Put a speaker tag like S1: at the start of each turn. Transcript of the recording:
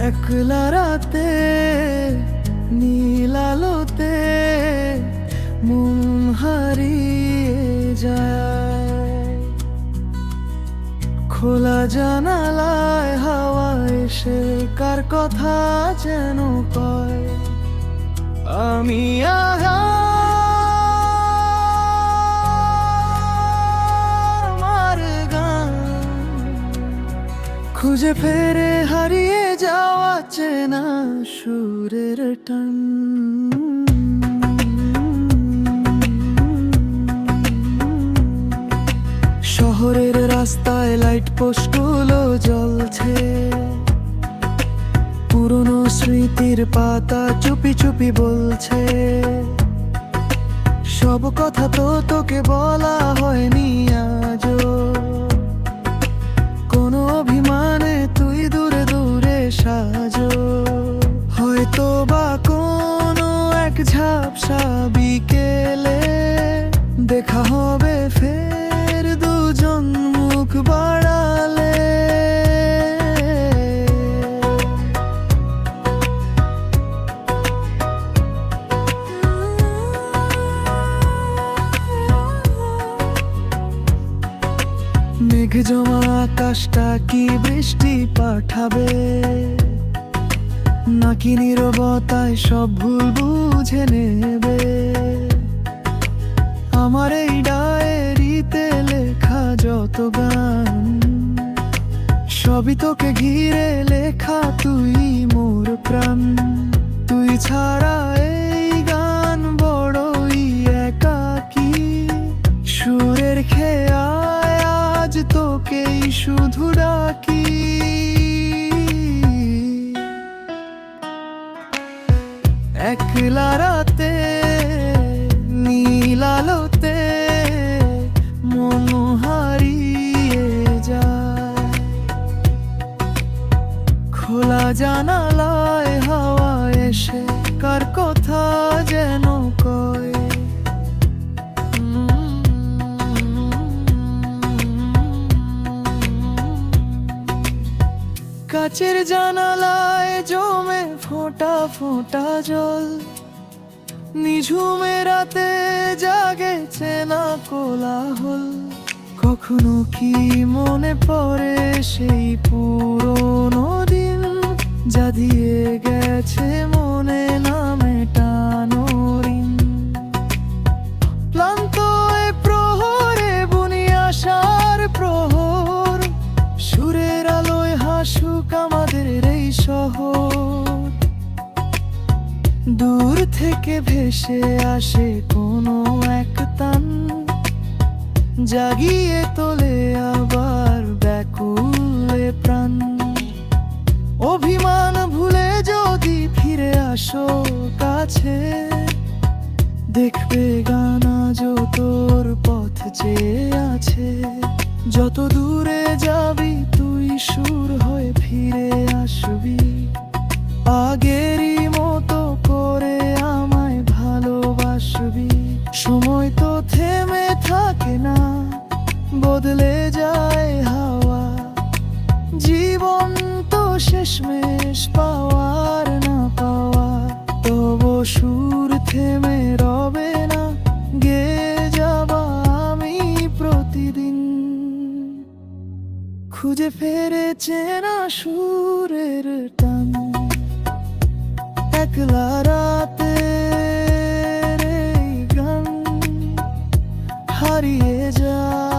S1: একলা রাতে নীল আলোতে মন হারিয়ে যায়। খোলা জানালায় হাওয়া এসে কার কথা যেন কয়, আমি আমার গান খুঁজে ফেরে হারিয়ে যাওয়া চেনা সুরের টান। শহরের রাস্তায় লাইট পোস্টগুলো জ্বলছে, পুরনো স্মৃতির পাতা চুপি চুপি বলছে, সব কথা তো তোকে বলা হয়নি আজও। কোনো অভিমানে তুই দূরে দূরে সাজো, হয়তো বা কোনো এক ঝাপসা বিকেলে দেখা হবে ফের দুজন মুখ বাড়ালে। মেঘ জমা আকাশটা কি বৃষ্টি পাঠাবে, নাকি নীরবতায় সব ভুল বুঝে নেবে। আমার এই ডায়েরিতে লেখা যত গান, সবই তোকে ঘিরে লেখা, তুই মোর প্রাণ। তুই ছাড়া এই গান বড়ই একাকী, সুরের খেয়ায় আজ তোকেই শুধু ডাকি। একলা রাতে নীল আলোতে মন হারিয়ে যায়। খোলা জানালায় হাওয়া এসে কার কথা যেন কয়, কাচের জানালায় জমে ফোঁটা ফোঁটা জল, নিঝুমে রাতে জাগে চেনা কোলাহল। কখনো কি মনে পড়ে সেই পুরোনো দিন, যা দিয়ে গেছে মনে না মেটানো ঋণ। ক্লান্ত এ প্রহরে বুনি আশার প্রহর, সুরের আলোয় হাসুক আমাদের এই শহর। দূর থেকে ভেসে আসে কোনো এক তান, জাগিয়ে তোলে আবার ব্যাকুলে প্রাণ। অভিমান ভুলে যদি ফিরে আসো কাছে, দেখবে গান আজও তোর পথ চেয়ে আছে। যত দূরে যাবি তুই সুর হয়ে ফিরে আসবি, আগেরই মতো করে আমায় ভালোবাসবি। সময় তো থেমে থাকে না, বদলে যায় হাওয়া। জীবন তো শেষমেশ পাওয়ার না পাওয়া, তবু সুর থেমে রবে না, গেয়ে যাবা আমি প্রতিদিন। খুঁজে ফেরে চেনা সুরের টান, একলা রাতে গান হারিয়ে যায়।